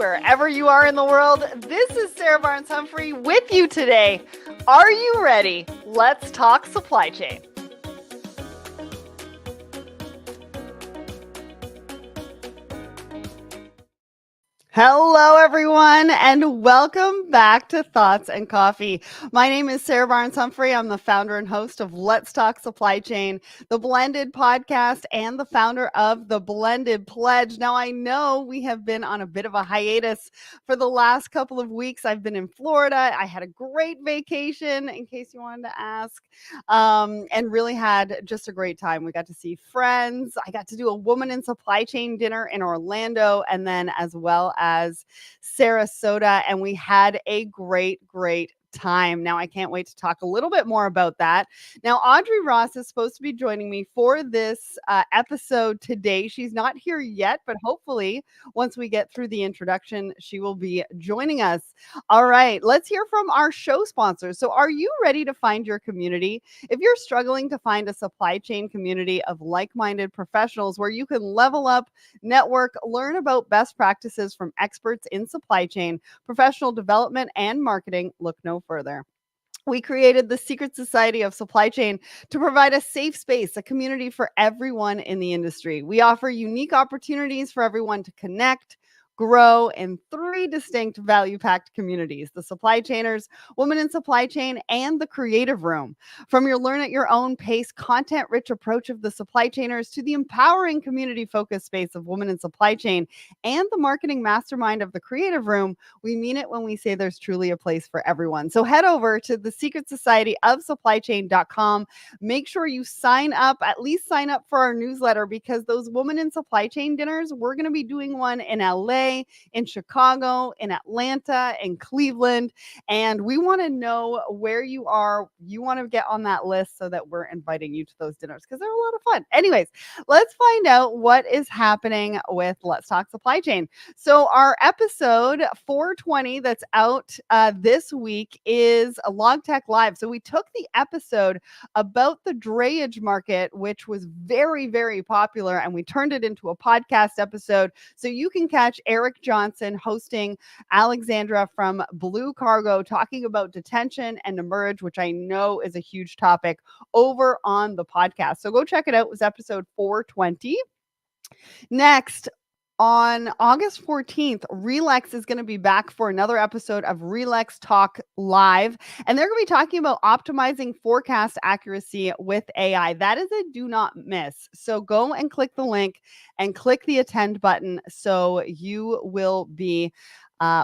wherever you are in the world. This is Sarah Barnes-Humphrey with you today. Are you ready? Let's talk supply chain. Hello, everyone, and welcome back to Thoughts and Coffee. My name is Sarah Barnes-Humphrey. I'm the founder and host of Let's Talk Supply Chain, the Blended podcast, and the founder of the Blended Pledge. Now, I know we have been on a bit of a hiatus for the last couple of weeks. I've been in Florida. I had a great vacation, in case you wanted to ask, and really had just a great time. We got to see friends. I got to do a woman in supply chain dinner in Orlando, and then as well as Sarasota, and we had a great time. Now, I can't wait to talk a little bit more about that. Now, Audrey Ross is supposed to be joining me for this episode today. She's not here yet, but hopefully once we get through the introduction, she will be joining us. All right, let's hear from our show sponsors. So are you ready to find your community? If you're struggling to find a supply chain community of like-minded professionals where you can level up, network, learn about best practices from experts in supply chain, professional development, and marketing, look no further. We created the Secret Society of Supply Chain to provide a safe space, a community for everyone in the industry. We offer unique opportunities for everyone to connect, grow in 3 distinct value-packed communities: the supply chainers, women in supply chain, and the creative room. From your learn at your own pace, content-rich approach of the supply chainers to the empowering community-focused space of women in supply chain and the marketing mastermind of the creative room, we mean it when we say there's truly a place for everyone. So head over to the Secret Society of Supplychain.com. Make sure you at least sign up for our newsletter, because those women in supply chain dinners, we're going to be doing one in LA, in Chicago, in Atlanta, in Cleveland, and we want to know where you are. You want to get on that list so that we're inviting you to those dinners, because they're a lot of fun. Anyways, let's find out what is happening with Let's Talk Supply Chain. So our episode 420 that's out this week is a LogTech Live. So we took the episode about the drayage market, which was very, very popular, and we turned it into a podcast episode. So you can catch Eric Johnson hosting Alexandra from Blue Cargo talking about detention and demurrage, which I know is a huge topic, over on the podcast. So go check it out. It was episode 420. Next, on August 14th, Relex is going to be back for another episode of Relex Talk Live, and they're going to be talking about optimizing forecast accuracy with AI. That is a do not miss. So go and click the link and click the attend button so you will be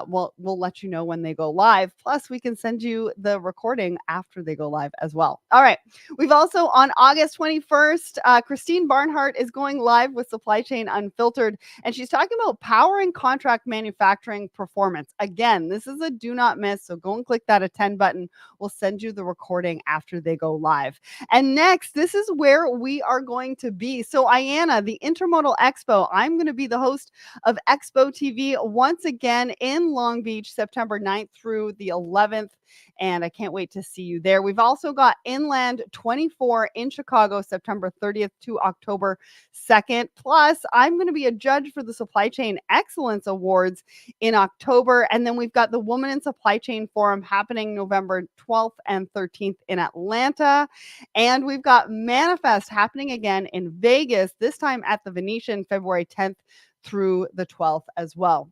we'll let you know when they go live. Plus, we can send you the recording after they go live as well. All right. We've also, on August 21st, Christine Barnhart is going live with Supply Chain Unfiltered, and she's talking about powering contract manufacturing performance. Again, this is a do not miss, so go and click that attend button. We'll send you the recording after they go live. And next, this is where we are going to be. So IANA, the Intermodal Expo, I'm going to be the host of Expo TV once again in Long Beach, September 9th through the 11th. And I can't wait to see you there. We've also got Inland 24 in Chicago, September 30th to October 2nd. Plus, I'm going to be a judge for the Supply Chain Excellence Awards in October. And then we've got the Woman in Supply Chain Forum happening November 12th and 13th in Atlanta. And we've got Manifest happening again in Vegas, this time at the Venetian, February 10th through the 12th as well.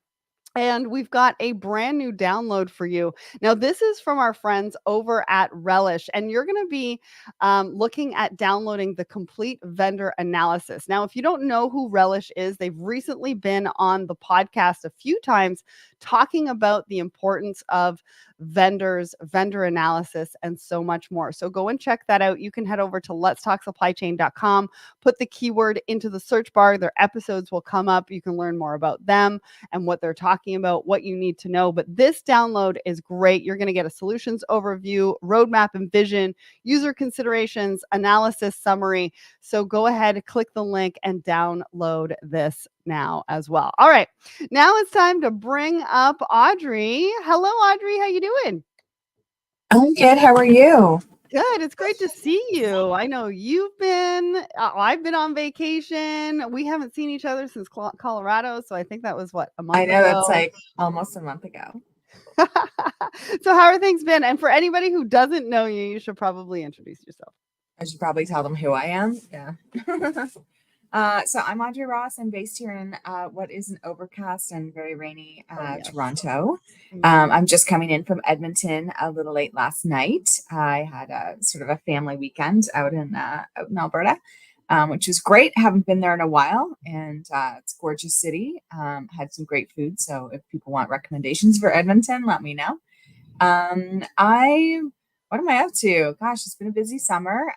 And we've got a brand new download for you. Now, this is from our friends over at Relish, and you're going to be looking at downloading the complete vendor analysis. Now, if you don't know who Relish is, they've recently been on the podcast a few times talking about the importance of vendors, vendor analysis, and so much more. So go and check that out. You can head over to letstalksupplychain.com, put the keyword into the search bar. Their episodes will come up. You can learn more about them and what they're talking about, what you need to know. But this download is great. You're going to get a solutions overview, roadmap and vision, user considerations, analysis summary. So go ahead, click the link, and download this now as well. All right. Now it's time to bring up Audrey. Hello, Audrey. How you doing? I'm good. How are you? Good. It's great to see you. I know you've been, I've been on vacation. We haven't seen each other since Colorado. So I think that was what, a I month know that's ago. like almost a month ago. So how are things been? And for anybody who doesn't know you, you should probably introduce yourself. I should probably tell them who I am. Yeah. So I'm Audrey Ross. I'm based here in what is an overcast and very rainy Oh, yes. Toronto. Mhm. I'm just coming in from Edmonton a little late last night. I had a sort of a family weekend out in Alberta, which was great. Haven't been there in a while, and it's a gorgeous city. Had some great food. So if people want recommendations for Edmonton, let me know. I What am I up to? Gosh, it's been a busy summer.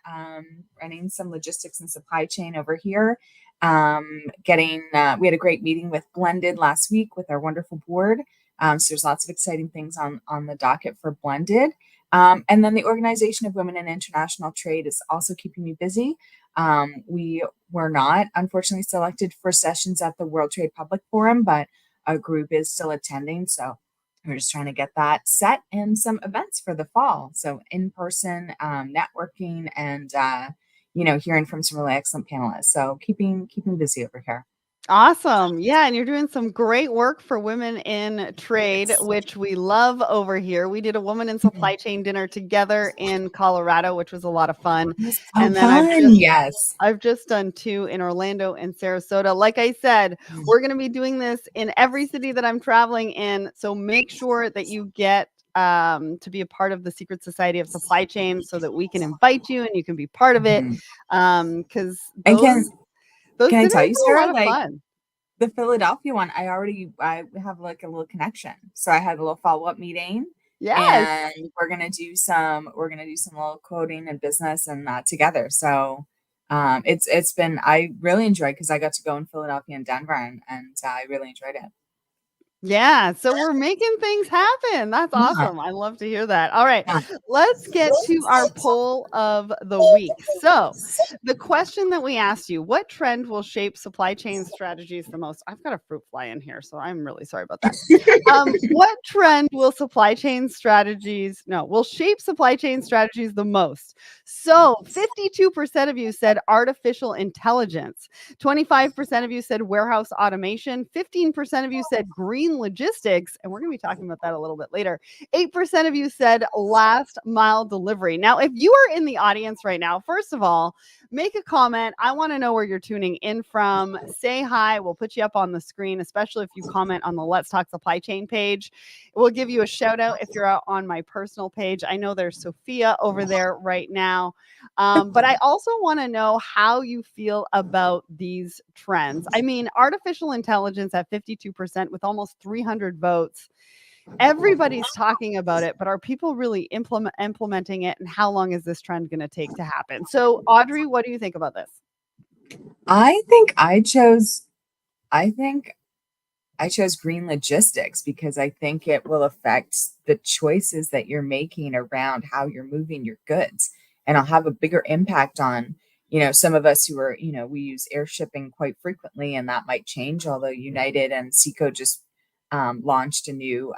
Running some logistics and supply chain over here. We had a great meeting with Blended last week with our wonderful board. So there's lots of exciting things on the docket for Blended. And then the Organization of Women in International Trade is also keeping me busy. We were not, unfortunately, selected for sessions at the World Trade Public Forum, but a group is still attending. So we're just trying to get that set and some events for the fall. So in-person networking and hearing from some really excellent panelists. So keeping busy over here. Awesome. Yeah, and you're doing some great work for women in trade, Yes. which we love over here. We did a woman in Mhm. supply chain dinner together in Colorado, which was a lot of fun. It was so And then fun. Yes. I've just done 2 in Orlando and Sarasota. Like I said, we're going to be doing this in every city that I'm traveling in. So make sure that you get to be a part of the Secret Society of Supply Chain so that we can invite you and you can be part of it. Mhm. Because And those can I dinners tell you, are a lot Sarah, of like fun. the Philadelphia one, I have like a little connection. So I had a little follow-up meeting Yes. and we're gonna do some little coding and business and that together. So it's been I really enjoyed because I got to go in Philadelphia and Denver and I really enjoyed it. Yeah, so we're making things happen. That's Yeah. awesome. I love to hear that. All right, Yeah. let's get to our poll of the week. So, the question that we asked you, what trend will shape supply chain strategies the most? I've got a fruit fly in here, so I'm really sorry about that. What trend will will shape supply chain strategies the most? So 52% of you said artificial intelligence, 25% of you said warehouse automation, 15% of you said green logistics, and we're going to be talking about that a little bit later. 8% of you said last mile delivery. Now, if you are in the audience right now, first of all, make a comment. I want to know where you're tuning in from. Say hi. We'll put you up on the screen, especially if you comment on the Let's Talk Supply Chain page. We'll give you a shout out if you're out on my personal page. I know there's Sophia over there right now. But I also want to know how you feel about these trends. I mean, artificial intelligence at 52% with almost 300 votes. Everybody's talking about it, but are people really implementing it? And how long is this trend going to take to happen? So, Audrey, what do you think about this? I think I chose green logistics because I think it will affect the choices that you're making around how you're moving your goods. And I'll have a bigger impact on, some of us who are, we use air shipping quite frequently, and that might change, although United and Seco just launched a new,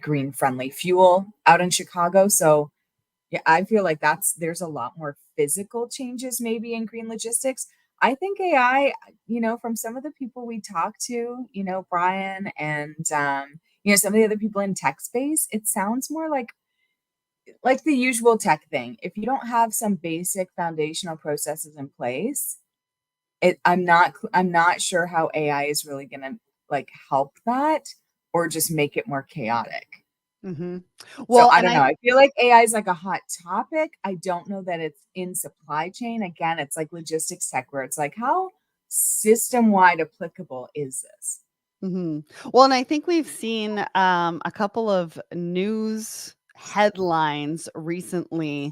green friendly fuel out in Chicago. So yeah, I feel like there's a lot more physical changes maybe in green logistics. I think AI, from some of the people we talk to, Brian and some of the other people in tech space, it sounds more like the usual tech thing. If you don't have some basic foundational processes in place, I'm not sure how AI is really gonna like help that or just make it more chaotic. Mm-hmm. So Well, I and don't know. I feel like AI is like a hot topic. I don't know that it's in supply chain. Again, it's like logistics tech where it's like, how system wide applicable is this? Well, and I think we've seen a couple of news headlines recently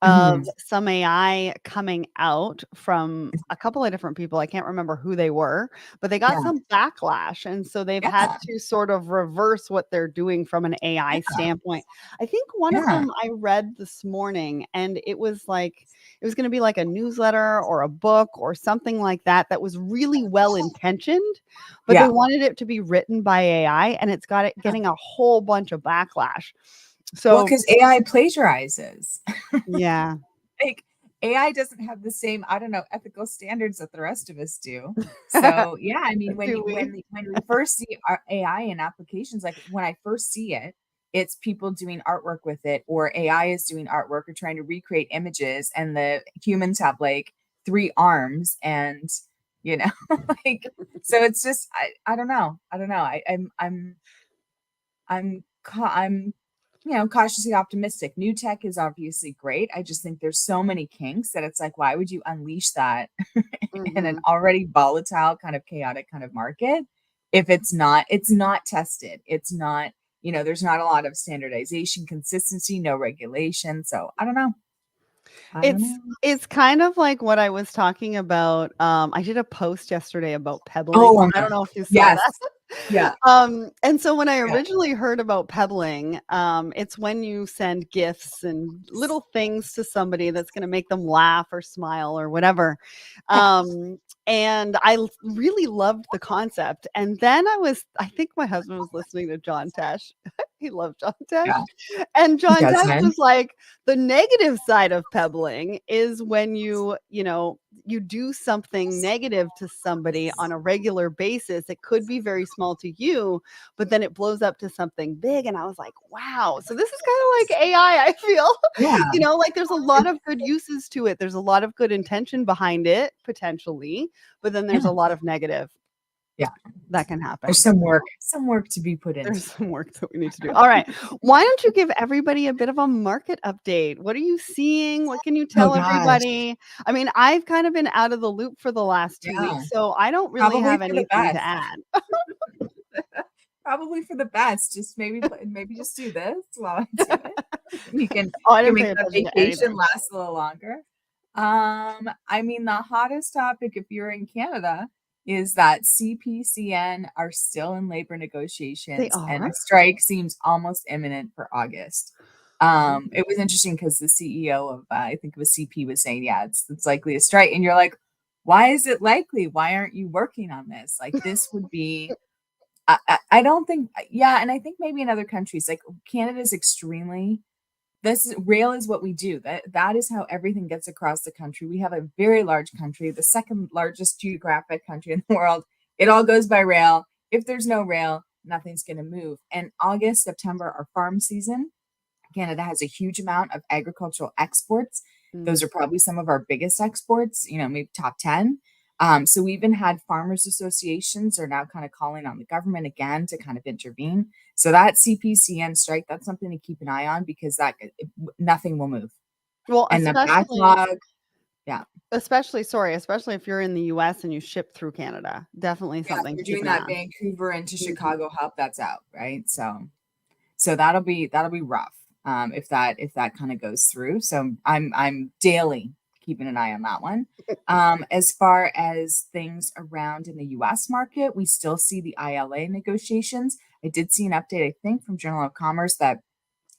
of Mhm. some AI coming out from a couple of different people. I can't remember who they were, but they got Yeah. some backlash. And so they've had Yeah. to sort of reverse what they're doing from an AI standpoint. I think one of Yeah. them I read this morning, and it was like, it was going to be like a newsletter or a book or something like that, that was really well intentioned, but they Yeah. wanted it to be written by AI, and it's got it getting a whole bunch of backlash. Well, So because AI plagiarizes. yeah. Like AI doesn't have the same, I don't know, ethical standards that the rest of us do. So yeah, I mean, when Do you we? when we first see our AI in applications, like when I first see it, it's people doing artwork with it, or AI is doing artwork or trying to recreate images, and the humans have like three arms, and you know, like so it's just I don't know. I don't know. I'm cautiously optimistic. New tech is obviously great. I just think there's so many kinks that it's like, why would you unleash that in an Mhm. already volatile, kind of chaotic kind of market if it's not tested. It's not, there's not a lot of standardization, consistency, no regulation. So I don't know. I don't It's know. it's kind of like what I was talking about. I did a post yesterday about pebbling. Oh, I don't know if you saw yes. that. Yeah. And so when I Yeah. originally heard about pebbling, it's when you send gifts and little things to somebody that's going to make them laugh or smile or whatever. Yeah. And really loved the concept. And then I think my husband was listening to John Tesh. He loved John Tesh. Yeah. And He John does, Tesh man. was like, the negative side of pebbling is when you do something negative to somebody on a regular basis. It could be very small to you, but then it blows up to something big. And I was like, wow. So this is kind of like AI, I feel. Yeah. Like there's a lot of good uses to it. There's a lot of good intention behind it, potentially, but then there's Yeah. a lot of negative Yeah. that can There's happen. some work to be put into There's some work that we need to do. All right. Why don't you give everybody a bit of a market update? What are you seeing? What can you Oh tell gosh. everybody? I mean, I've kind of been out of the loop for the last 2 Yeah. weeks, so I don't really Probably have for the anything to best. add. Probably for the best. Just maybe just do this while I do it. You can Oh, I you can didn't make pay that attention to vacation anything. last a little longer. I mean, the hottest topic if you're in Canada is that CPCN are still in labor They negotiations, and are? a strike seems almost imminent for August. Mhm. It was interesting because the CEO of I think it was CP was saying, yeah, it's likely a strike, and you're like, why is it likely? Why aren't you working on this? Like this would be I don't think, yeah, and I think maybe in other countries, like Canada's extremely, rail is what we do. That is how everything gets across the country. We have a very large country, the second largest geographic country in the world. It all goes by rail. If there's no rail, nothing's going to move. And August, September are farm season. Canada has a huge amount of agricultural exports. Those Mm. are probably some of our biggest exports, maybe top 10. So we even had farmers associations are now kind of calling on the government again to kind of intervene. So that CPCN strike, that's something to keep an eye on because nothing will move. Well, And the backlog, yeah. especially if you're in the US and you ship through Canada. Definitely Yeah, if something to you're keep doing an eye that on. Vancouver into Mhm. Chicago hub, that's out, right? So that'll be rough if that kind of goes through. So I'm daily keeping an eye on that one. As far as things around in the U.S. market, we still see the ILA negotiations. I did see an update, I think, from Journal of Commerce that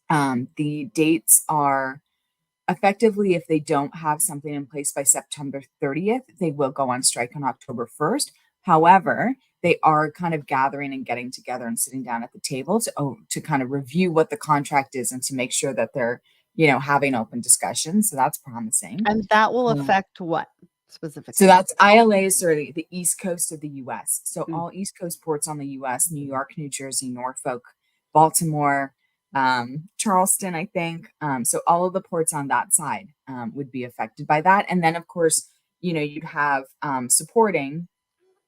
the dates are effectively, if they don't have something in place by September 30th, they will go on strike on October 1st. However, they are kind of gathering and getting together and sitting down at the table to kind of review what the contract is and to make sure that they're, having open discussions. So that's promising. And that will Um, affect what so specifically? that's ILAs are the East Coast of the US. So Mm. all East Coast ports on the US, New York, New Jersey, Norfolk, Baltimore, Charleston, I think. So all of the ports on that side would be affected by that. And then, of course, you'd have supporting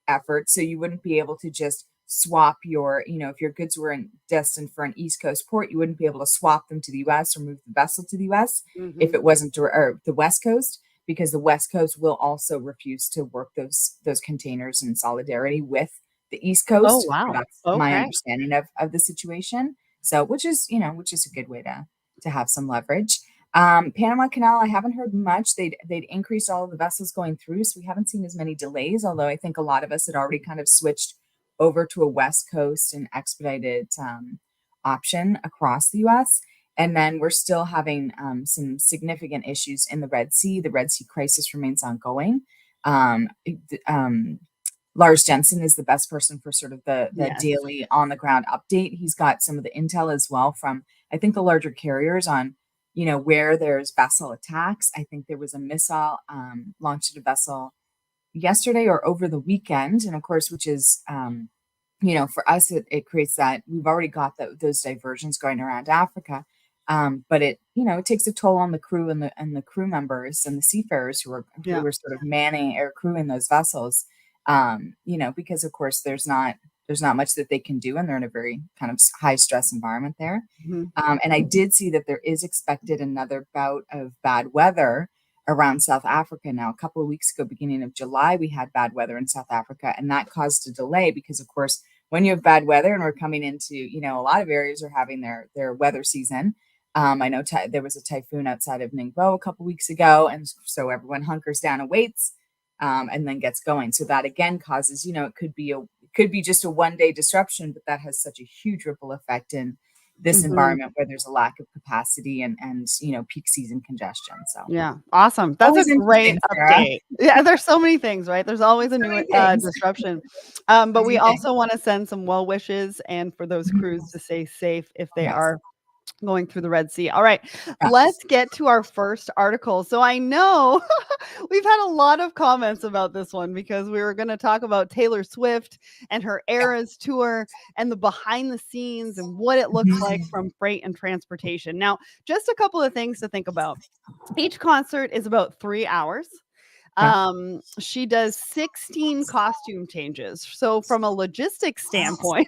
efforts. So you wouldn't be able to just swap if your goods were destined for an East Coast port, you wouldn't be able to swap them to the US or move the vessel to the US if Mhm. it wasn't, or the West Coast, because the West Coast will also refuse to work those containers in solidarity with the East Oh, Coast. wow. That's my Okay. understanding of the situation. So, which is a good way to have some leverage. Panama Canal, I haven't heard much. They'd increased all of the vessels going through, so we haven't seen as many delays. Although I think a lot of us had already kind of switched over to a West Coast and expedited option across the U.S. And then we're still having some significant issues in the Red Sea. The Red Sea crisis remains ongoing. Um, Lars Jensen is the best person for sort of the Yes. daily on the ground update. He's got some of the intel as well from, I think, the larger carriers on, where there's vessel attacks. I think there was a missile launched at a vessel yesterday or over the weekend. And of course, which is, for us, it creates that we've already got those diversions going around Africa. But it takes a toll on the crew and the crew members and the seafarers who Yeah. are sort of manning or crewing those vessels. Because of course there's not much that they can do, and they're in a very kind of high stress environment there. Mhm. And I did see that there is expected another bout of bad weather around South Africa. Now, a couple of weeks ago, beginning of July, we had bad weather in South Africa, and that caused a delay because, of course, when you have bad weather, and we're coming into, a lot of areas are having their weather season. I know there was a typhoon outside of Ningbo a couple weeks ago, and so everyone hunkers down and waits, and then gets going. So that again causes, it could be just a 1 day disruption, but that has such a huge ripple effect in this Mhm. environment where there's a lack of capacity and peak season congestion. So Yeah, awesome. That's a always great interesting, Sarah. update. Yeah, there's so many things, right? There's always a So new many things. disruption. But What do we you think? also want to send some well wishes and for those crews Mhm. to stay safe if they Yes. are going through the Red Sea. All right, Yeah. let's get to our first article. So I know we've had a lot of comments about this one because we were going to talk about Taylor Swift and her Yeah. Eras tour and the behind the scenes and what it looks like Mhm. from freight and transportation. Now, just a couple of things to think about. Each concert is about 3 hours. Yeah. She does 16 costume changes. So from a logistics standpoint,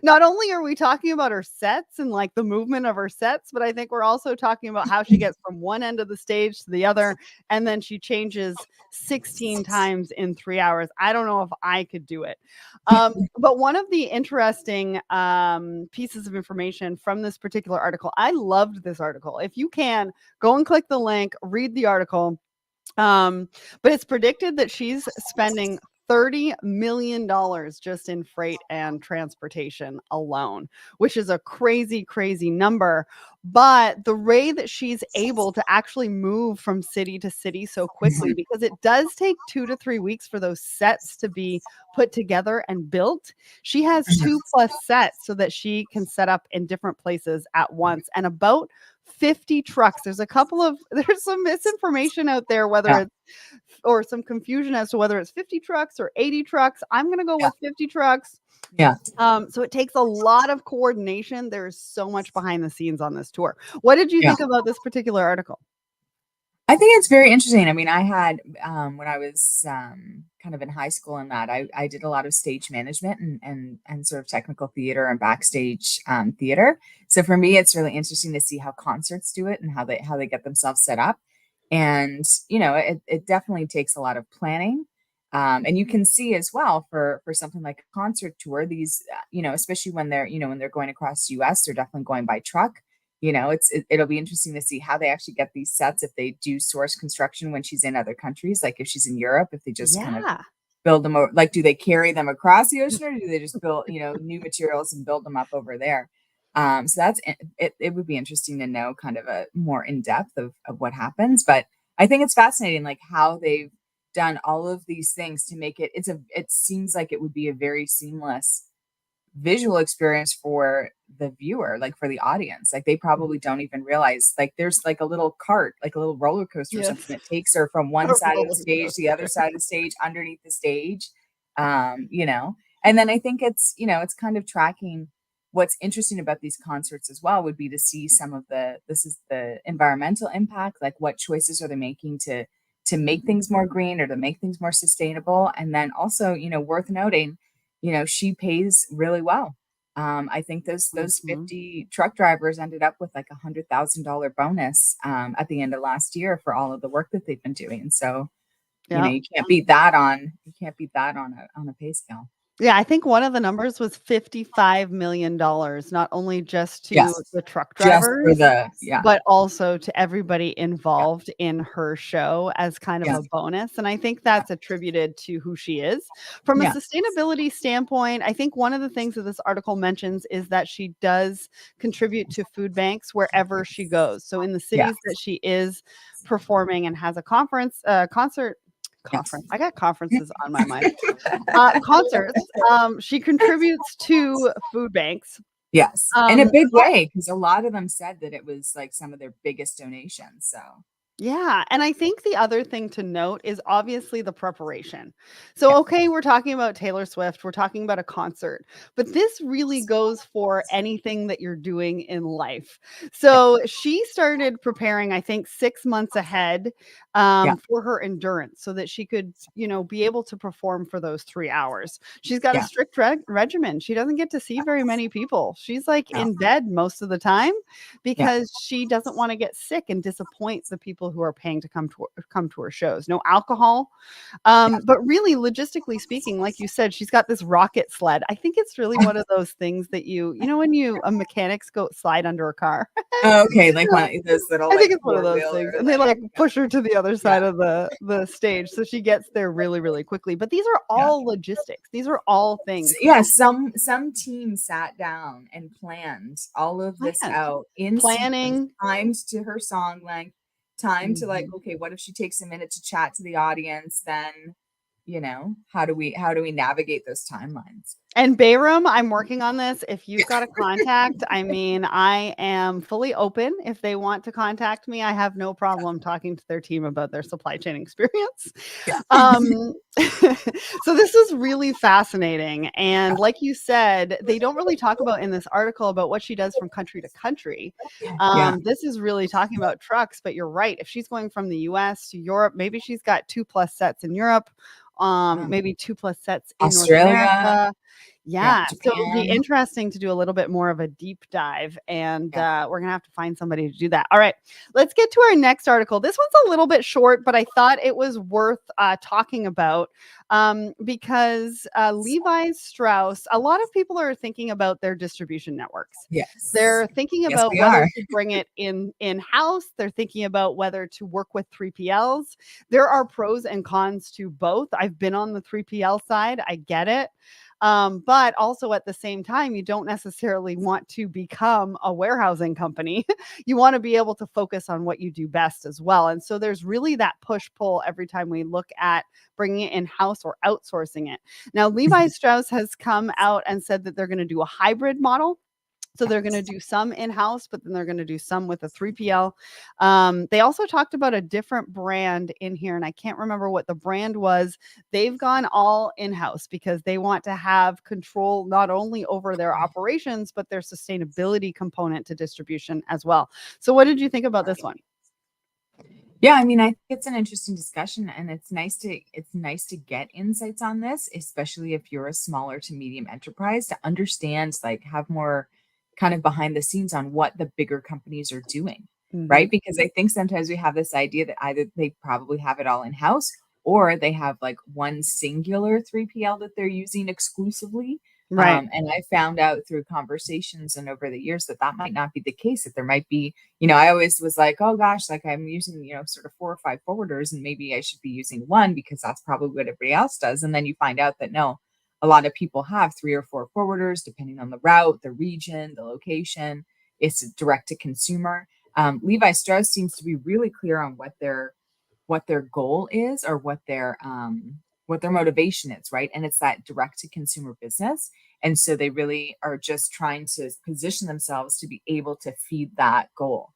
not only are we talking about her sets and like the movement of her sets, but I think we're also talking about how she gets from one end of the stage to the other, and then she changes 16 times in 3 hours. I don't know if I could do it. But one of the interesting pieces of information from this particular article, I loved this article. If you can, go and click the link, read the article. But it's predicted that she's spending $30 million just in freight and transportation alone, which is a crazy, crazy number. But the way that she's able to actually move from city to city so quickly, Mhm. because it does take 2 to 3 weeks for those sets to be put together and built. She has Mhm. 2+ sets so that she can set up in different places at once, and about 50 trucks. There's some misinformation out there, whether Yeah. it's or some confusion as to whether it's 50 trucks or 80 trucks. I'm going to go Yeah. with 50 trucks. Yeah. So it takes a lot of coordination. There's so much behind the scenes on this tour. What did you Yeah. think about this particular article? I think it's very interesting. I mean, I had when I was kind of in high school and that I did a lot of stage management and sort of technical theater and backstage theater. So for me, it's really interesting to see how concerts do it and how they get themselves set up. And it definitely takes a lot of planning. And you can see as well for something like a concert tour, these especially when they're going across the U.S., they're definitely going by truck. It'll be interesting to see how they actually get these sets if they do source construction when she's in other countries, like if she's in Europe, if they just kind of Yeah. build them like do they carry them across the ocean, or do they just build new materials and build them up over there? So it would be interesting to know kind of a more in depth of what happens, but I think it's fascinating like how they've done all of these things to make it seems like it would be a very seamless visual experience for the viewer, like for the audience. Like they probably don't even realize like there's like a little cart, like a little roller coaster or something Yes. that takes her from one A side of the roller stage to the other coaster. side of the stage, underneath the stage. Um, you know, and then I think it's kind of tracking what's interesting about these concerts as well would be to see some of this is the environmental impact, like what choices are they making to make things more green or to make things more sustainable. And then also, worth noting, she pays really well. I think those Mhm. 50 truck drivers ended up with like $100,000 bonus at the end of last year for all of the work that they've been doing. So, Yeah. you can't beat that on a pay scale. Yeah, I think one of the numbers was $55 million, not only just to Yes. the truck Just for drivers, the yeah, but also to everybody yeah, involved in her show as kind of yeah, a bonus. And I think that's attributed to who she is. From a yeah, sustainability standpoint, I think one of the things that this article mentions is that she does contribute to food banks wherever she goes. So in the yeah, cities that she is performing and has a concert Conference. I got conferences on my mind. Concerts. She contributes to food banks. Yes. In a big Oh, way, because a lot of them said that it was like some of their biggest donations. So yeah, and I think the other thing to note is obviously the preparation. So, yeah. okay, we're talking about Taylor Swift, we're talking about a concert, but this really goes for anything that you're doing in life. Yeah. So, she started preparing, I think, 6 months ahead Yeah. for her endurance so that she could, be able to perform for those 3 hours. She's got a Yeah. strict regimen. She doesn't get to see very many people. She's like No. in bed most of the time Yeah. because she doesn't want to get sick and disappoint the people who are paying to come to her shows. No alcohol. Yeah. But really, logistically speaking, like you said, she's got this rocket sled. I think it's really one of those things that when a mechanics go slide under a car. Oh, okay. Like one of those little I think like it's one of four those wheeler, things, and they like like push her to the other yeah. side of the stage, so she gets there really, really quickly. But these are Yeah. all logistics. These are all things Yeah, some team sat down and planned all of this planned, out in sequence, planning. times to her song length, time to like, Mhm. okay, what if she takes a minute to chat to the audience? Then, how do we navigate those timelines? And Bayram, I'm working on this. If you've got a contact, I mean, I am fully open. If they want to contact me, I have no problem talking to their team about their supply chain experience. Yeah. Um, so this is really fascinating. And like you said, they don't really talk about in this article about what she does from country to country. Yeah. This is really talking about trucks, but you're right. If she's going from the US to Europe, maybe she's got 2+ sets in Europe, maybe 2+ sets in North Australia, America. yeah, Yeah, so it'll be Japan. interesting to do a little bit more of a deep dive, and Yeah. we're gonna have to find somebody to do that. All right, let's get to our next article. This one's a little bit short, but I thought it was worth talking about because Levi Strauss. A lot of people are thinking about their distribution networks. Yes. They're thinking Yes, about we whether are. to bring it in house. They're thinking about whether to work with 3PLs. There are pros and cons to both. I've been on the 3PL side. I get it. But also at the same time, you don't necessarily want to become a warehousing company. You want to be able to focus on what you do best as well. And so there's really that push pull every time we look at bringing it in house or outsourcing it. Now, Levi Strauss has come out and said that they're going to do a hybrid model. So they're going to do some in-house, but then they're going to do some with a 3PL. They also talked about a different brand in here, and I can't remember what the brand was. They've gone all in-house because they want to have control not only over their operations, but their sustainability component to distribution as well. So what did you think about this one? Yeah, I mean, I think it's an interesting discussion, and it's nice to get insights on this, especially if you're a smaller to medium enterprise, to understand, like, have more kind of behind the scenes on what the bigger companies are doing, Mhm. right? Because I think sometimes we have this idea that either they probably have it all in house, or they have like one singular 3PL that they're using exclusively. Right. And I found out through conversations and over the years that that might not be the case. That there might be, I always was like, oh gosh, like I'm using, sort of 4 or 5 forwarders, and maybe I should be using one because that's probably what everybody else does. And then you find out that no, a lot of people have 3 or 4 forwarders, depending on the route, the region, the location. It's direct to consumer. Levi Strauss seems to be really clear on what their goal is, or what their motivation is, right? And it's that direct to consumer business. And so they really are just trying to position themselves to be able to feed that goal.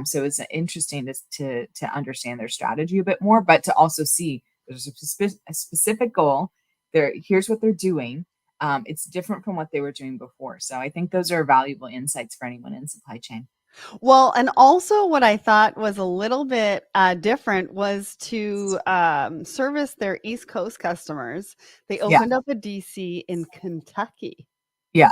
So it's interesting to understand their strategy a bit more, but to also see there's a specific goal. Here's what they're doing. It's different from what they were doing before. So I think those are valuable insights for anyone in supply chain. Well, and also what I thought was a little bit different was to service their East Coast customers. They Yeah, opened up a DC in Kentucky. yeah,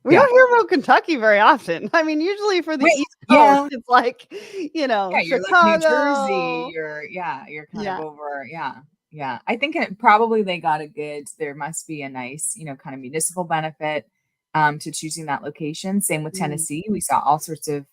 We yeah. don't hear about Kentucky very often. I mean, usually for the Wait, East Coast, yeah, it's like, yeah, you're like New Jersey, Chicago. you're kind of Yeah. over, yeah, yeah. I think probably they got a good, there must be a nice, kind of municipal benefit to choosing that location. Same with Mm, Tennessee. We see all sorts of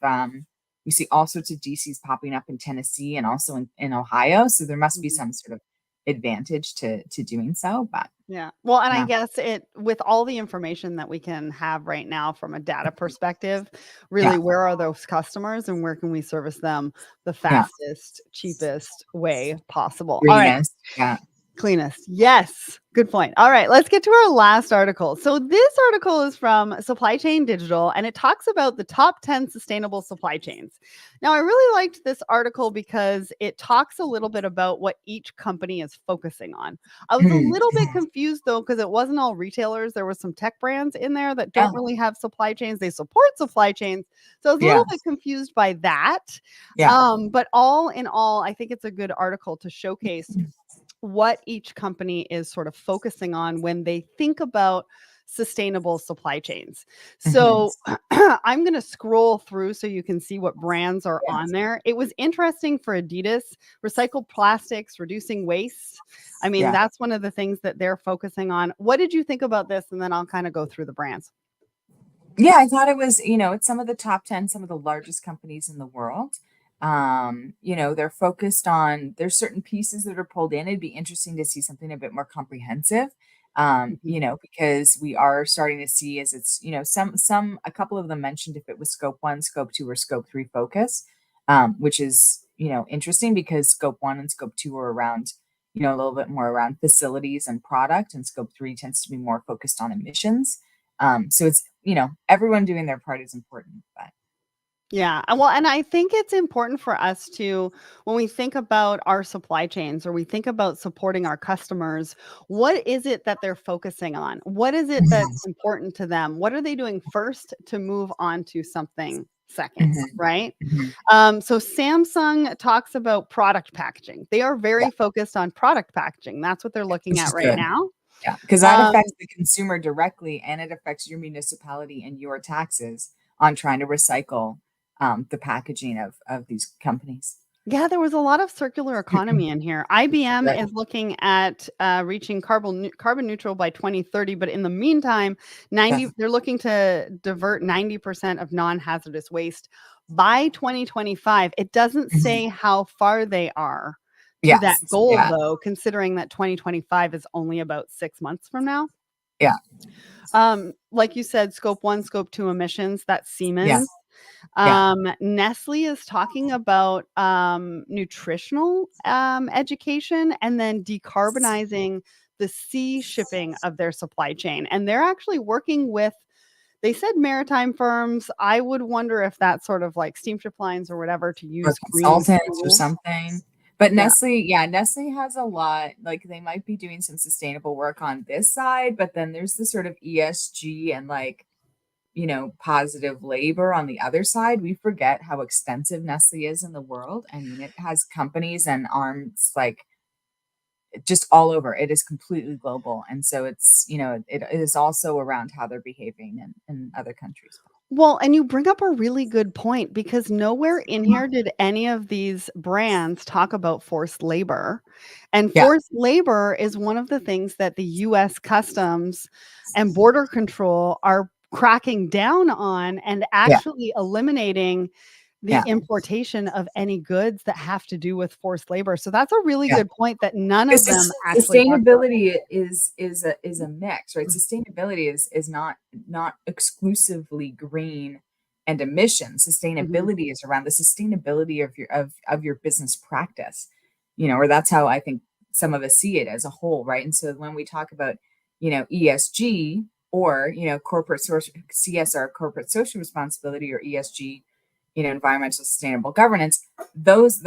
DCs popping up in Tennessee and also in Ohio. So there must be mhm. some sort of advantage to doing so. But Yeah. Well, and I yeah, guess with all the information that we can have right now from a data perspective, yeah, really, where are those customers and where can we service them the yeah. fastest, cheapest way possible? All right. Greenest, yeah. Cleanest. Yes. Good point. All right, let's get to our last article. So, this article is from Supply Chain Digital and it talks about the top 10 sustainable supply chains. Now, I really liked this article because it talks a little bit about what each company is focusing on. I was a Mm, little bit confused though, because it wasn't all retailers. There were some tech brands in there that yeah, don't really have supply chains. They support supply chains. So, I was a yeah, little bit confused by that. yeah. But all in all, I think it's a good article to showcase what each company is sort of focusing on when they think about sustainable supply chains. Mhm. So I'm going to scroll through so you can see what brands are on Yes. there. It was interesting for Adidas, recycled plastics, reducing waste. I mean, Yeah. that's one of the things that they're focusing on. What did you think about this? And then I'll kind of go through the brands. Yeah, I thought it was, it's some of the top 10, some of the largest companies in the world. They're focused on, there's certain pieces that are pulled in. It'd be interesting to see something a bit more comprehensive. Mhm. Because we are starting to see as it's, a couple of them mentioned if it was scope one, scope two, or scope three focus, which is, interesting because scope one and scope two are around, a little bit more around facilities and product, and scope three tends to be more focused on emissions. So it's, everyone doing their part is important, but Yeah. Well, and I think it's important for us to, when we think about our supply chains or we think about supporting our customers, what is it that they're focusing on? What is it that's Mhm, important to them? What are they doing first to move on to something second? mhm, Right. mhm. So Samsung talks about product packaging. They are Yeah, very focused on product packaging. That's what they're looking which at is right good. now. Yeah, because that Um, affects the consumer directly and it affects your municipality and your taxes on trying to recycle the packaging of these companies. Yeah, there was a lot of circular economy in here. IBM Good. is looking at reaching carbon neutral by 2030, but in the meantime, Yeah. 90 they're looking to divert 90% of non-hazardous waste by 2025. It doesn't Mhm. say how far they are to that Yes. goal Yeah. though, considering that 2025 is only about 6 months from now. Yeah. Like you said, scope 1, scope 2 emissions, that's Yeah. Siemens. Yeah. Nestle is talking about nutritional education and then decarbonizing the sea shipping of their supply chain. And they're actually working with, they said maritime firms. I would wonder if that's sort of like steamship lines or whatever to Or use green consultants or fuels. something. But Yeah. Nestle has a lot, like they might be doing some sustainable work on this side, but then there's the sort of ESG and like, positive labor on the other side. We forget how extensive Nestle is in the world. I mean, it has companies and arms like just all over. It is completely global. And so it's, it is also around how they're behaving in other countries. Well, and you bring up a really good point because nowhere in here did any of these brands talk about forced labor. And Yeah. forced labor is one of the things that the US Customs and Border Control are cracking down on and Yeah. actually eliminating the Yeah. importation of any goods that have to do with forced labor. So that's a really Yeah. good point that none of them Because actually talk about. sustainability is a mix, right? Sustainability is not exclusively green and emissions. Mhm. Sustainability is around the sustainability of your business practice, or that's how I think some of us see it as a whole, right? And so when we talk about, ESG or, corporate social CSR, corporate social responsibility, or ESG, environmental sustainable governance, there's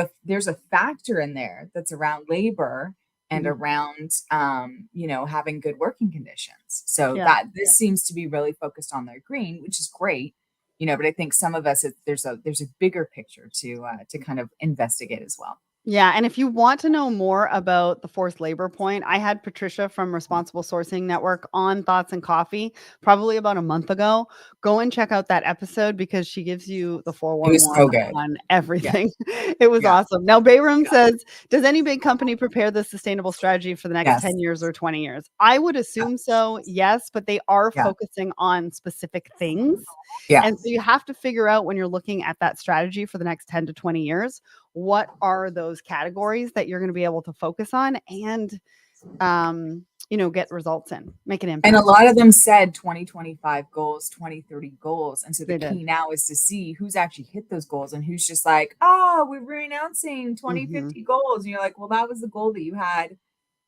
a factor in there that's around labor and Mhm. around having good working conditions. So Yeah. that this seems to be really focused on their green, which is great, but I think some of us there's a bigger picture to kind of investigate as well. Yeah, and if you want to know more about the forced labor point, I had Patricia from Responsible Sourcing Network on Thoughts and Coffee probably about a month ago. Go and check out that episode because she gives you the It was 411 so good. on Yeah, everything. It was yeah, awesome. Now, Bayram yeah, says, does any big company prepare the sustainable strategy for the next yes, 10 years or 20 years? I would yeah, assume so, yes, but they are yeah, focusing on specific things. yeah. And so you have to figure out when you're looking at that strategy for the next 10 to 20 years, what are those categories that you're going to be able to focus on and get results in, make an And a impact. lot of them said 2025 goals, 2030 goals. And so the They did. key now is to see who's actually hit those goals and who's just like, oh, we're renouncing Hmm. 2050 goals. And you're like, well, that was the goal that you had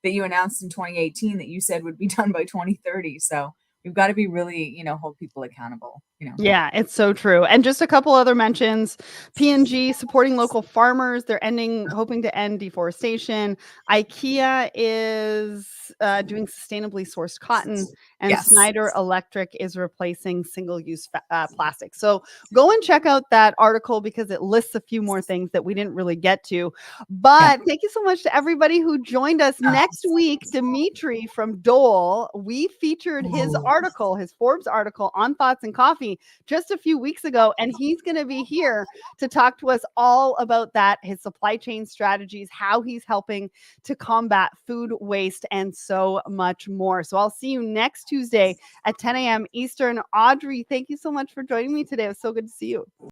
that you announced in 2018 that you said would be done by 2030. So we've got to be really, hold people accountable, Yeah, it's so true. And just a couple other mentions. P&G supporting local farmers. They're hoping to end deforestation. IKEA is doing sustainably sourced cotton, and Yes. Schneider Electric is replacing single-use plastic. So go and check out that article because it lists a few more things that we didn't really get to. But thank you so much to everybody who joined us. Next week, Dimitri from Dole, we featured his article, his Forbes article on Thoughts and Coffee just a few weeks ago, and he's going to be here to talk to us all about that, his supply chain strategies, how he's helping to combat food waste, and so much more. So I'll see you next Tuesday at 10 a.m. Eastern. Audrey, thank you so much for joining me today. It was so good to see you.